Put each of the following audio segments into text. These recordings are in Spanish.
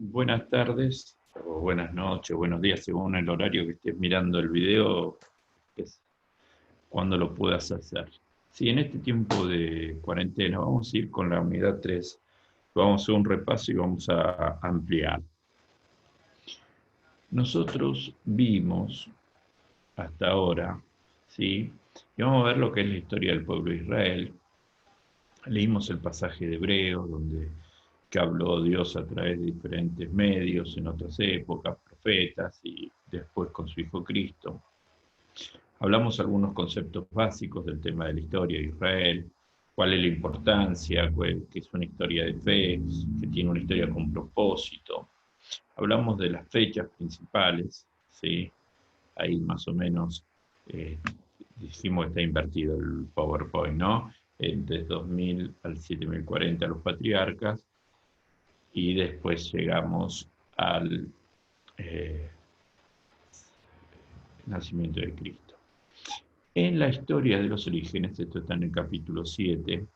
Buenas tardes, o buenas noches, buenos días, según el horario que estés mirando el video, es cuando lo puedas hacer. Sí, en este tiempo de cuarentena vamos a ir con la unidad 3, vamos a hacer un repaso y vamos a ampliar. Nosotros vimos hasta ahora, ¿sí? Y vamos a ver lo que es la historia del pueblo de Israel. Leímos el pasaje de Hebreos, donde que habló Dios a través de diferentes medios en otras épocas, profetas y después con su Hijo Cristo. Hablamos algunos conceptos básicos del tema de la historia de Israel, cuál es la importancia, que es una historia de fe, que tiene una historia con propósito. Hablamos de las fechas principales, ¿sí? Ahí más o menos dijimos que está invertido el PowerPoint, ¿no? Desde 2000 al 7040 los patriarcas, y después llegamos al nacimiento de Cristo. En la historia de los orígenes, esto está en el capítulo 7,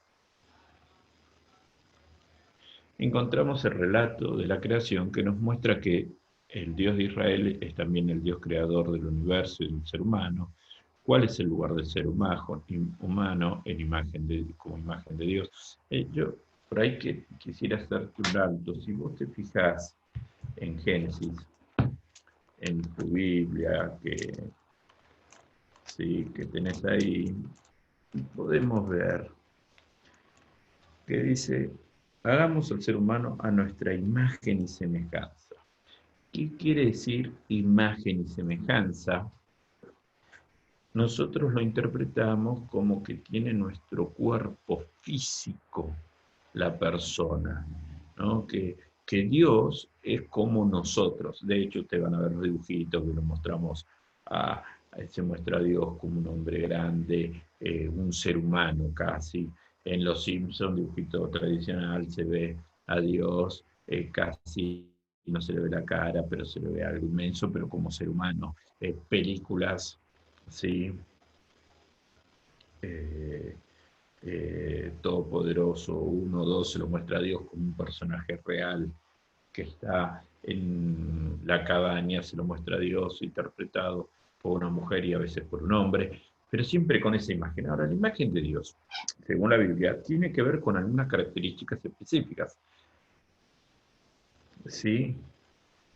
encontramos el relato de la creación que nos muestra que el Dios de Israel es también el Dios creador del universo y del ser humano. ¿Cuál es el lugar del ser humano como imagen de Dios? Yo por ahí que quisiera hacerte un alto. Si vos te fijás en Génesis, en tu Biblia, sí, que tenés ahí, podemos ver que dice, hagamos al ser humano a nuestra imagen y semejanza. ¿Qué quiere decir imagen y semejanza? Nosotros lo interpretamos como que tiene nuestro cuerpo físico la persona, ¿no? Que Dios es como nosotros. De hecho, ustedes van a ver los dibujitos que nos mostramos, se muestra a Dios como un hombre grande, un ser humano casi. En Los Simpsons, dibujito tradicional, se ve a Dios casi, no se le ve la cara, pero se le ve algo inmenso, pero como ser humano. Películas, ¿sí? Eh, Todopoderoso, 1, 2, se lo muestra a Dios como un personaje real que está en la cabaña, se lo muestra a Dios interpretado por una mujer y a veces por un hombre, pero siempre con esa imagen. Ahora, la imagen de Dios, según la Biblia, tiene que ver con algunas características específicas, ¿sí?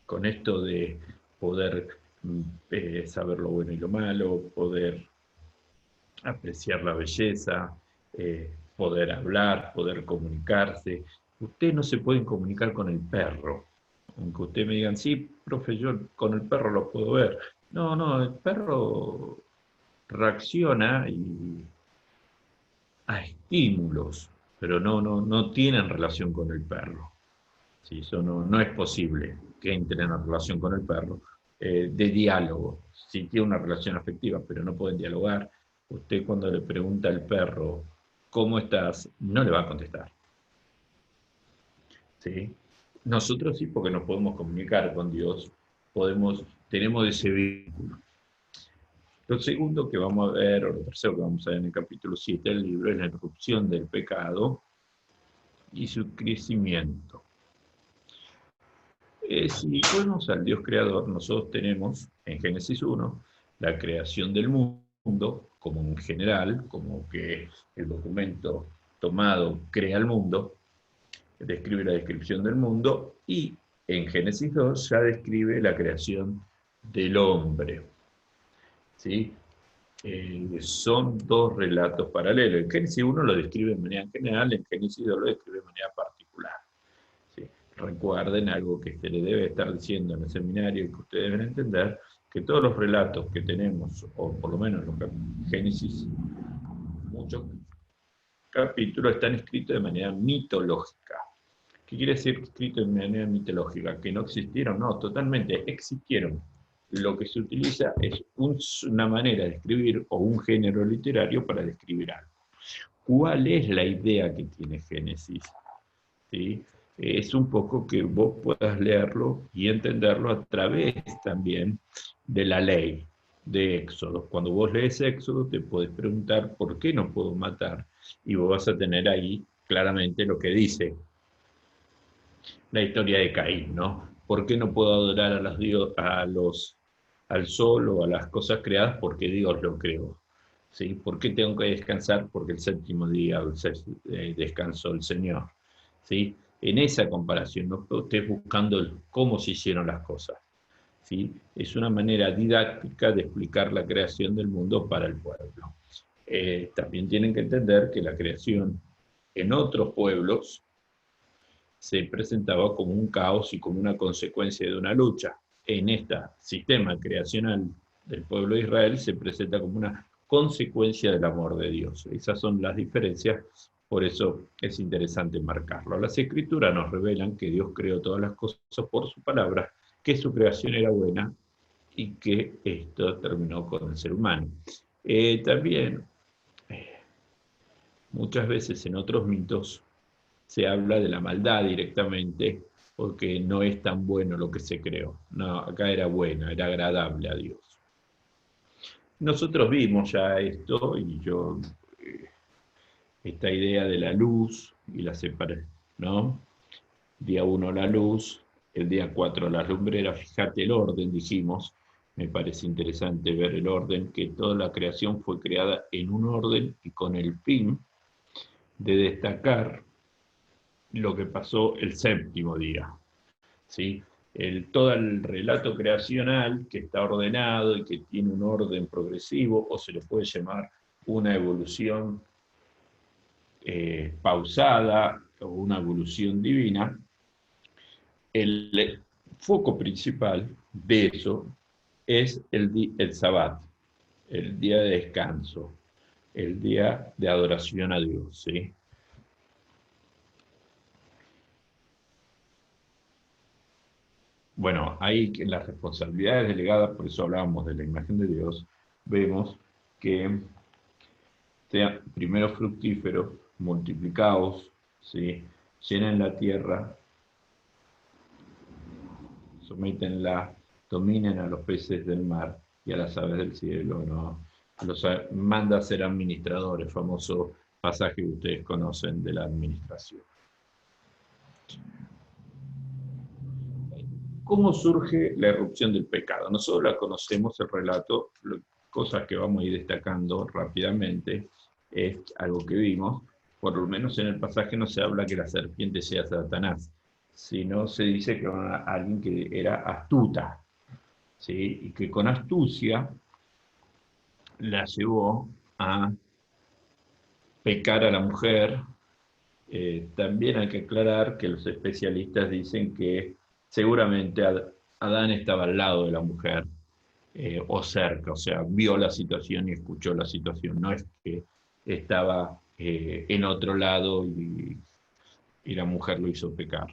Con esto de poder saber lo bueno y lo malo, poder apreciar la belleza, poder hablar, poder comunicarse. Ustedes no se pueden comunicar con el perro. Aunque ustedes me digan, sí, profe, yo con el perro lo puedo ver. No, no, el perro reacciona a estímulos, pero no tienen relación con el perro. Sí, eso no es posible que entren en relación con el perro de diálogo. Sí tiene una relación afectiva, pero no pueden dialogar. Usted cuando le pregunta al perro, ¿cómo estás? No le va a contestar. ¿Sí? Nosotros sí, porque nos podemos comunicar con Dios, tenemos ese vínculo. Lo segundo que vamos a ver, o lo tercero que vamos a ver en el capítulo 7 del libro, es la irrupción del pecado y su crecimiento. Si ponemos al Dios creador, nosotros tenemos en Génesis 1 la creación del mundo, como en general, como que el documento tomado crea el mundo, describe la descripción del mundo, y en Génesis 2 ya describe la creación del hombre. ¿Sí? Son dos relatos paralelos. En Génesis 1 lo describe de manera general, en Génesis 2 lo describe de manera particular. ¿Sí? Recuerden algo que se le debe estar diciendo en el seminario y que ustedes deben entender, que todos los relatos que tenemos, o por lo menos los Génesis, muchos capítulos están escritos de manera mitológica. ¿Qué quiere decir escrito de manera mitológica? ¿Que no existieron? No, totalmente existieron. Lo que se utiliza es una manera de escribir o un género literario para describir algo. ¿Cuál es la idea que tiene Génesis? ¿Sí? Es un poco que vos puedas leerlo y entenderlo a través también de la ley de Éxodo. Cuando vos lees Éxodo te podés preguntar por qué no puedo matar, y vos vas a tener ahí claramente lo que dice. la historia de Caín, ¿no? ¿Por qué no puedo adorar al sol o a las cosas creadas? Porque Dios lo creó. ¿Sí? ¿Por qué tengo que descansar? Porque el séptimo día descansó el Señor. ¿Sí? En esa comparación, no estés buscando cómo se hicieron las cosas. ¿Sí? Es una manera didáctica de explicar la creación del mundo para el pueblo. También tienen que entender que la creación en otros pueblos se presentaba como un caos y como una consecuencia de una lucha. En este sistema creacional del pueblo de Israel se presenta como una consecuencia del amor de Dios. Esas son las diferencias, por eso es interesante marcarlo. Las escrituras nos revelan que Dios creó todas las cosas por su palabra, que su creación era buena y que esto terminó con el ser humano. También, muchas veces en otros mitos, se habla de la maldad directamente, porque no es tan bueno lo que se creó. No, acá era buena, era agradable a Dios. Nosotros vimos ya esto, y yo, esta idea de la luz y la separación, ¿no? Día 1 la luz, el día 4 las lumbreras, fíjate el orden, dijimos, me parece interesante ver el orden, que toda la creación fue creada en un orden y con el fin de destacar lo que pasó el séptimo día. ¿Sí? Todo el relato creacional que está ordenado y que tiene un orden progresivo, o se le puede llamar una evolución pausada o una evolución divina, el foco principal de eso es el Sabbat, el día de descanso, el día de adoración a Dios. ¿Sí? Bueno, ahí en las responsabilidades delegadas, por eso hablábamos de la imagen de Dios, vemos que sean primero fructíferos, multiplicados, ¿sí? Llenen la tierra, sométenla, dominen a los peces del mar y a las aves del cielo, ¿no? Manda a ser administradores, famoso pasaje que ustedes conocen de la administración. ¿Cómo surge la erupción del pecado? Nosotros la conocemos, el relato, cosas que vamos a ir destacando rápidamente, es algo que vimos, por lo menos en el pasaje no se habla que la serpiente sea Satanás, sino se dice que era alguien que era astuta, ¿sí? Y que con astucia la llevó a pecar a la mujer. También hay que aclarar que los especialistas dicen que seguramente Adán estaba al lado de la mujer, o cerca, o sea, vio la situación y escuchó la situación, no es que estaba en otro lado y la mujer lo hizo pecar.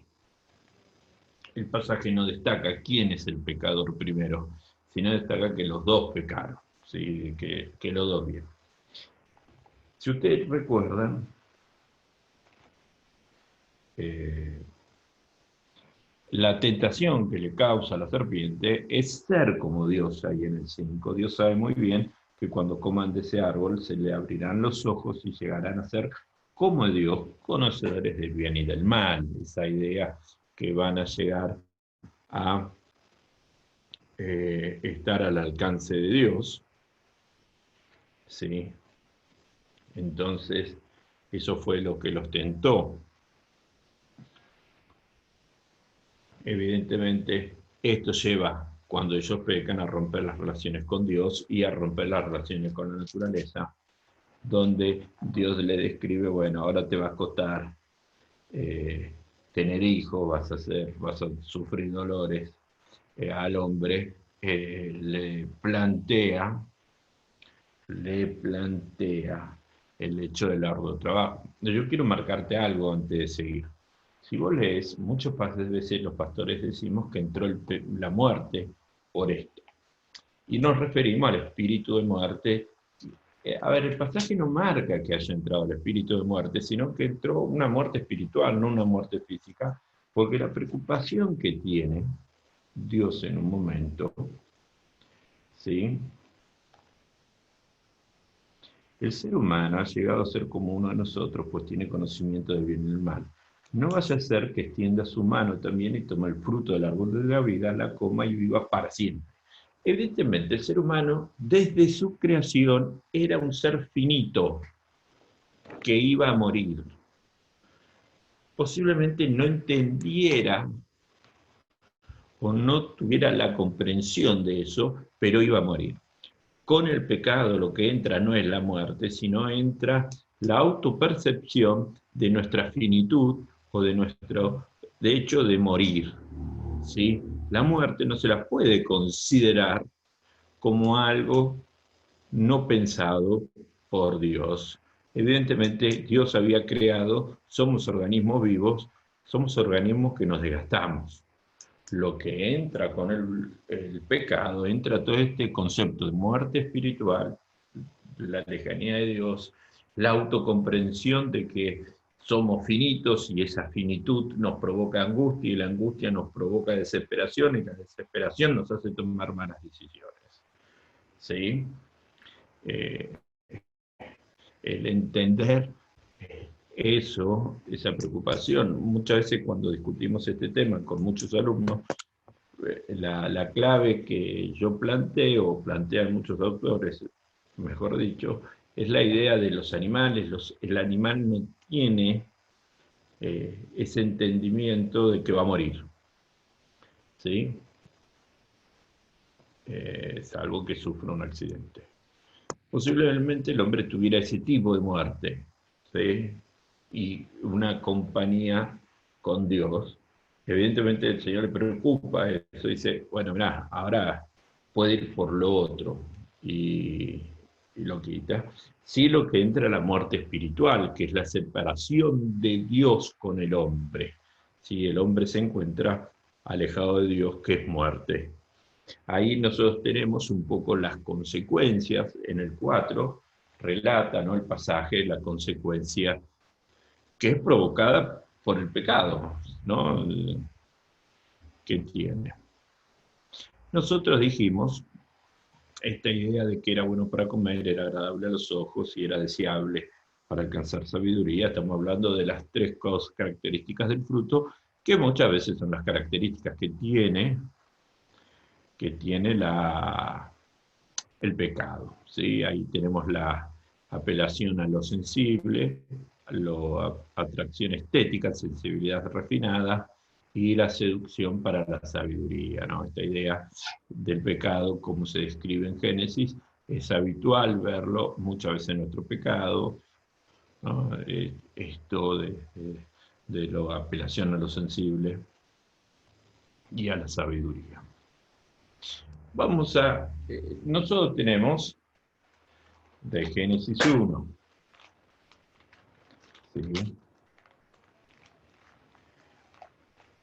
El pasaje no destaca quién es el pecador primero, sino destaca que los dos pecaron, ¿sí? que los dos vieron. Si ustedes recuerdan, eh, la tentación que le causa a la serpiente es ser como Dios ahí en el 5. Dios sabe muy bien que cuando coman de ese árbol se le abrirán los ojos y llegarán a ser como Dios, conocedores del bien y del mal. Esa idea que van a llegar a estar al alcance de Dios. ¿Sí? Entonces, eso fue lo que los tentó. Evidentemente, esto lleva, cuando ellos pecan, a romper las relaciones con Dios y a romper las relaciones con la naturaleza, donde Dios le describe, bueno, ahora te va a costar tener hijos, vas a sufrir dolores. Al hombre le plantea el hecho del arduo trabajo. Yo quiero marcarte algo antes de seguir. Si vos lees, muchas veces los pastores decimos que entró la muerte por esto. Y nos referimos al espíritu de muerte. A ver, el pasaje no marca que haya entrado el espíritu de muerte, sino que entró una muerte espiritual, no una muerte física, porque la preocupación que tiene Dios en un momento, ¿sí? El ser humano ha llegado a ser como uno de nosotros, pues tiene conocimiento del bien y del mal. no vaya a ser que extienda su mano también y tome el fruto del árbol de la vida, la coma y viva para siempre. Evidentemente, el ser humano, desde su creación, era un ser finito que iba a morir. Posiblemente no entendiera o no tuviera la comprensión de eso, pero iba a morir. Con el pecado lo que entra no es la muerte, sino entra la autopercepción de nuestra finitud o de nuestro hecho de morir. ¿Sí? La muerte no se la puede considerar como algo no pensado por Dios. Evidentemente, Dios había creado, somos organismos vivos, somos organismos que nos desgastamos. Lo que entra con el pecado, entra todo este concepto de muerte espiritual, la lejanía de Dios, la autocomprensión de que somos finitos y esa finitud nos provoca angustia y la angustia nos provoca desesperación y la desesperación nos hace tomar malas decisiones. ¿Sí? Eh, el entender eso, esa preocupación. Muchas veces cuando discutimos este tema con muchos alumnos, la clave que yo planteo, o plantean muchos autores, mejor dicho, es la idea de los animales. El animal no tiene ese entendimiento de que va a morir, ¿sí? Salvo que sufra un accidente. Posiblemente el hombre tuviera ese tipo de muerte, ¿sí? Y una compañía con Dios. Evidentemente el Señor le preocupa eso, dice, bueno, mirá, ahora puede ir por lo otro, y lo quita. Sí, lo que entra la muerte espiritual, que es la separación de Dios con el hombre. Si el hombre se encuentra alejado de Dios, que es muerte. Ahí nosotros tenemos un poco las consecuencias, en el 4 relata, ¿no?, el pasaje, la consecuencia que es provocada por el pecado, ¿no?, que tiene. Nosotros dijimos, esta idea de que era bueno para comer, era agradable a los ojos y era deseable para alcanzar sabiduría, estamos hablando de las tres características del fruto, que muchas veces son las características que tiene el pecado, ¿sí? Ahí tenemos la apelación a lo sensible, la atracción estética, sensibilidad refinada, y la seducción para la sabiduría, ¿no? Esta idea del pecado, como se describe en Génesis, es habitual verlo muchas veces en nuestro pecado, ¿no? Esto de la apelación a lo sensible y a la sabiduría. Nosotros tenemos de Génesis 1, ¿sí?,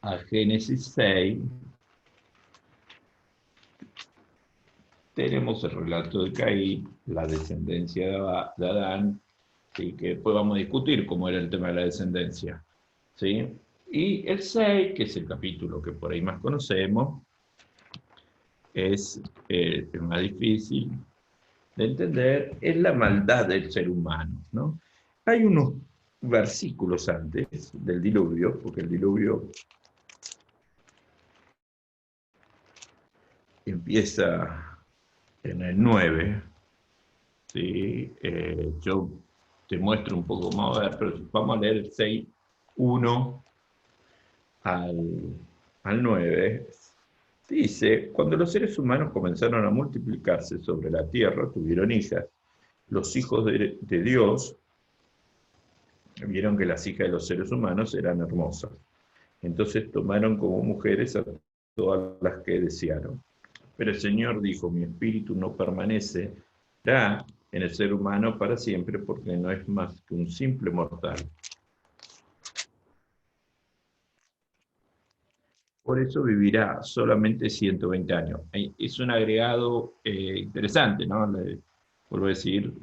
a Génesis 6, tenemos el relato de Caín, la descendencia de Adán, ¿sí?, que después vamos a discutir cómo era el tema de la descendencia, ¿sí? Y el 6, que es el capítulo que por ahí más conocemos, es el más difícil de entender, es la maldad del ser humano, ¿no? Hay unos versículos antes del diluvio, porque el diluvio empieza en el 9, ¿sí? Yo te muestro un poco más, a ver, pero vamos a leer el 6, 1 al 9. Dice, cuando los seres humanos comenzaron a multiplicarse sobre la tierra, tuvieron hijas. Los hijos de Dios vieron que las hijas de los seres humanos eran hermosas. Entonces tomaron como mujeres a todas las que desearon. Pero el Señor dijo, mi espíritu no permanecerá en el ser humano para siempre, porque no es más que un simple mortal. Por eso vivirá solamente 120 años. Es un agregado interesante, ¿no? Vuelvo a decir,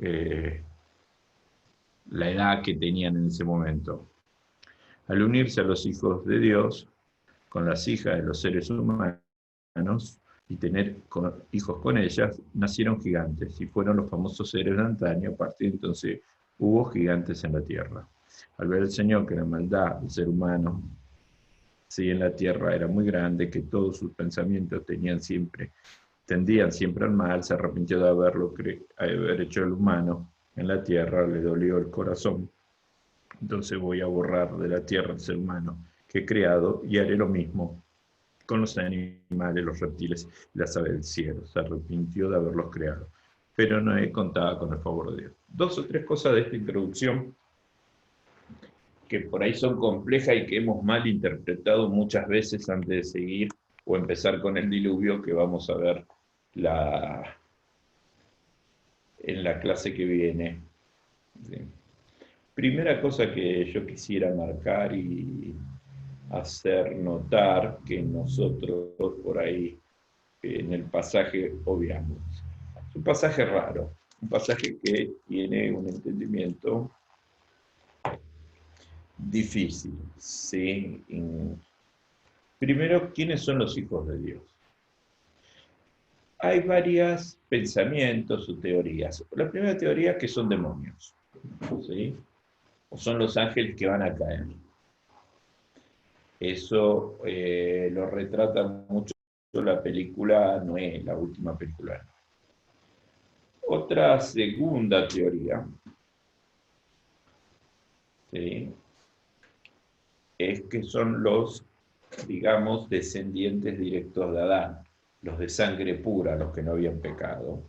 la edad que tenían en ese momento. Al unirse a los hijos de Dios, con las hijas de los seres humanos, y tener hijos con ellas, nacieron gigantes, y fueron los famosos seres de antaño. A partir de entonces hubo gigantes en la tierra. Al ver el Señor que la maldad del ser humano, sí, en la tierra era muy grande, que todos sus pensamientos tendían siempre al mal, se arrepintió de haber hecho el humano en la tierra, le dolió el corazón. Entonces voy a borrar de la tierra el ser humano que he creado y haré lo mismo con los animales, los reptiles y las aves del cielo. Se arrepintió de haberlos creado. Pero no he contado con el favor de Dios. Dos o tres cosas de esta introducción que por ahí son complejas y que hemos mal interpretado muchas veces antes de seguir o empezar con el diluvio, que vamos a ver en la clase que viene. ¿Sí? Primera cosa que yo quisiera marcar y hacer notar, que nosotros por ahí en el pasaje obviamos. Es un pasaje raro, un pasaje que tiene un entendimiento difícil, ¿sí? Primero, ¿quiénes son los hijos de Dios? Hay varios pensamientos o teorías. La primera teoría es que son demonios, ¿sí? O son los ángeles que van a caer. Eso lo retrata mucho la película Noé, la última película. Otra segunda teoría, ¿sí?, es que son los, digamos, descendientes directos de Adán, los de sangre pura, los que no habían pecado.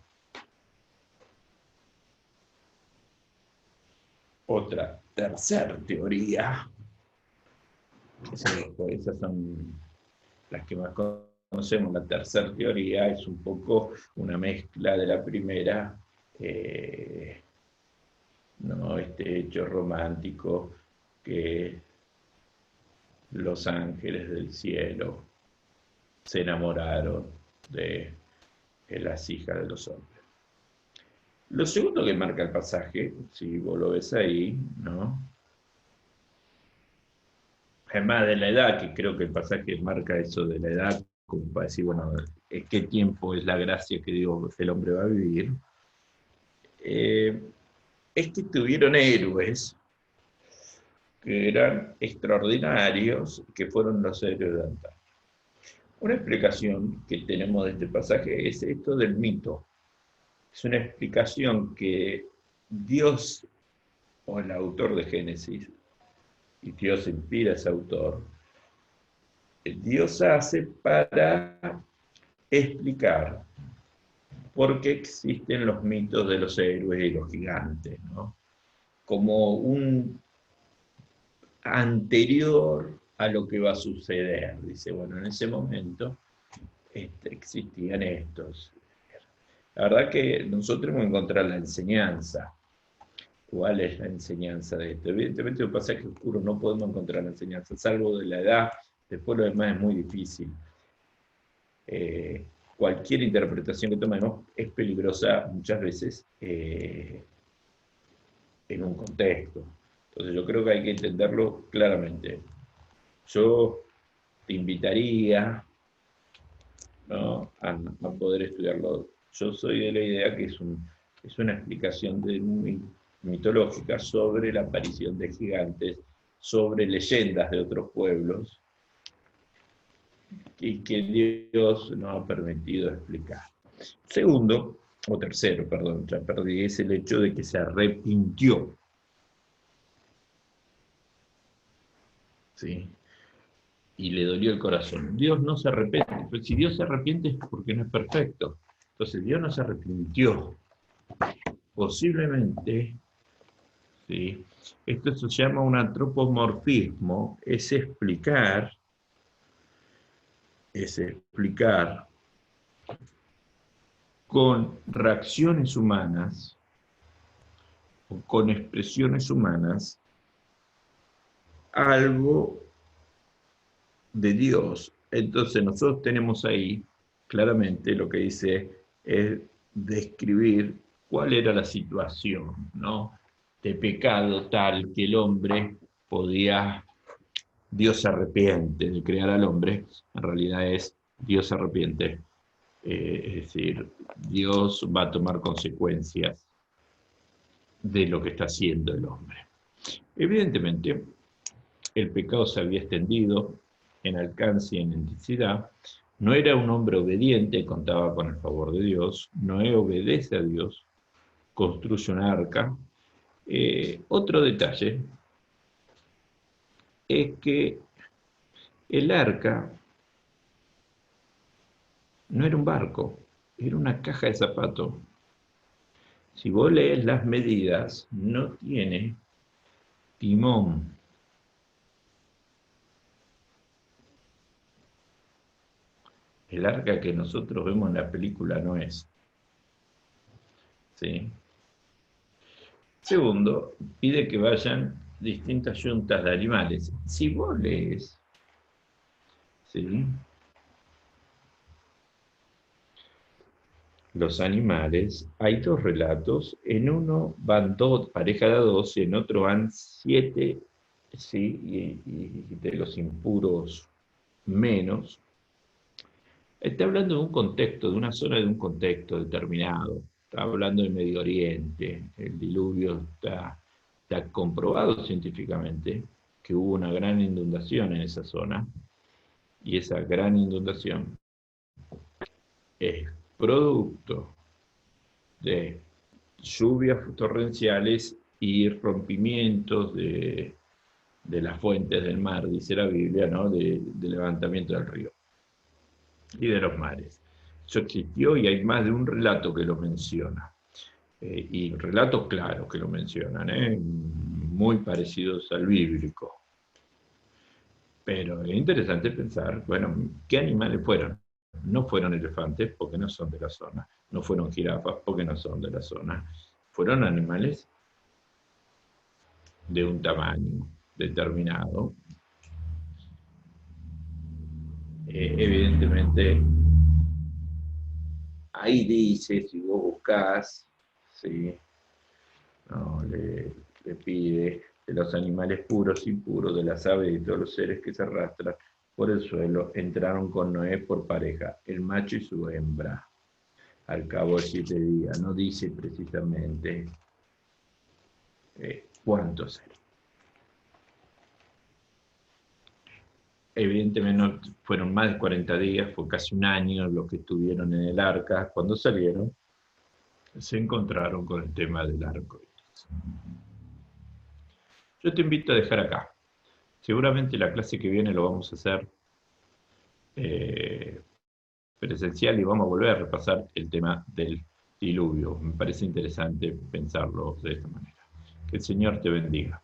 Otra tercera teoría, esas son las que más conocemos. La tercera teoría es un poco una mezcla de la primera, ¿no? Este hecho romántico que los ángeles del cielo se enamoraron de las hijas de los hombres. Lo segundo que marca el pasaje, si vos lo ves ahí, ¿no? Además de la edad, que creo que el pasaje marca eso de la edad, como para decir, bueno, ¿qué tiempo es la gracia que Dios, el hombre va a vivir? Es que tuvieron héroes que eran extraordinarios, que fueron los héroes de antaño. Una explicación que tenemos de este pasaje es esto del mito. Es una explicación que Dios, o el autor de Génesis, y Dios inspira a ese autor, Dios hace para explicar por qué existen los mitos de los héroes y los gigantes, ¿no? Como un anterior a lo que va a suceder. Dice, bueno, en ese momento existían estos. La verdad que nosotros hemos encontrado la enseñanza. ¿Cuál es la enseñanza de esto? Evidentemente, en un pasaje oscuro no podemos encontrar la enseñanza, salvo de la edad. Después lo demás es muy difícil. Cualquier interpretación que tomemos es peligrosa muchas veces en un contexto. Entonces yo creo que hay que entenderlo claramente. Yo te invitaría, ¿no?, a poder estudiarlo. Yo soy de la idea que es una explicación mitológica sobre la aparición de gigantes, sobre leyendas de otros pueblos, y que Dios nos ha permitido explicar. Segundo, o tercero, perdón, ya perdí, es el hecho de que se arrepintió. ¿Sí? Y le dolió el corazón. Dios no se arrepiente, pero si Dios se arrepiente es porque no es perfecto. Entonces Dios no se arrepintió. Posiblemente, ¿sí?, esto se llama un antropomorfismo, es explicar con reacciones humanas o con expresiones humanas algo de Dios. Entonces nosotros tenemos ahí claramente lo que dice es describir cuál era la situación, ¿no?, de pecado tal que el hombre podía, Dios se arrepiente de crear al hombre, en realidad es Dios se arrepiente, es decir, Dios va a tomar consecuencias de lo que está haciendo el hombre. Evidentemente, el pecado se había extendido en alcance y en intensidad. No era un hombre obediente, contaba con el favor de Dios. Noé obedece a Dios, construye un arca. Otro detalle es que el arca no era un barco, era una caja de zapatos. Si vos lees las medidas, no tiene timón. El arca que nosotros vemos en la película no es. ¿Sí? Segundo, pide que vayan distintas yuntas de animales. Si vos lees, ¿sí?, los animales, hay dos relatos, en uno van dos, pareja de dos, y en otro van 7, ¿sí?, y de los impuros menos. Está hablando de un contexto, de una zona de un contexto determinado. Está hablando del Medio Oriente. El diluvio está comprobado científicamente que hubo una gran inundación en esa zona. Y esa gran inundación es producto de lluvias torrenciales y rompimientos de las fuentes del mar, dice la Biblia, ¿no?, de levantamiento del río y de los mares. Eso existió y hay más de un relato que lo menciona. Y relatos claros que lo mencionan, muy parecidos al bíblico. Pero es interesante pensar, bueno, ¿qué animales fueron? No fueron elefantes porque no son de la zona, no fueron jirafas porque no son de la zona, fueron animales de un tamaño determinado. Evidentemente, ahí dice, si vos buscás, ¿sí?, no, le pide de los animales puros, impuros, de las aves y de todos los seres que se arrastran por el suelo, entraron con Noé por pareja, el macho y su hembra, al cabo de 7 días. No dice precisamente cuántos eran. Evidentemente no fueron más de 40 días, fue casi un año lo que estuvieron en el arca. Cuando salieron, se encontraron con el tema del arco iris. Yo te invito a dejar acá. Seguramente la clase que viene lo vamos a hacer presencial y vamos a volver a repasar el tema del diluvio. Me parece interesante pensarlo de esta manera. Que el Señor te bendiga.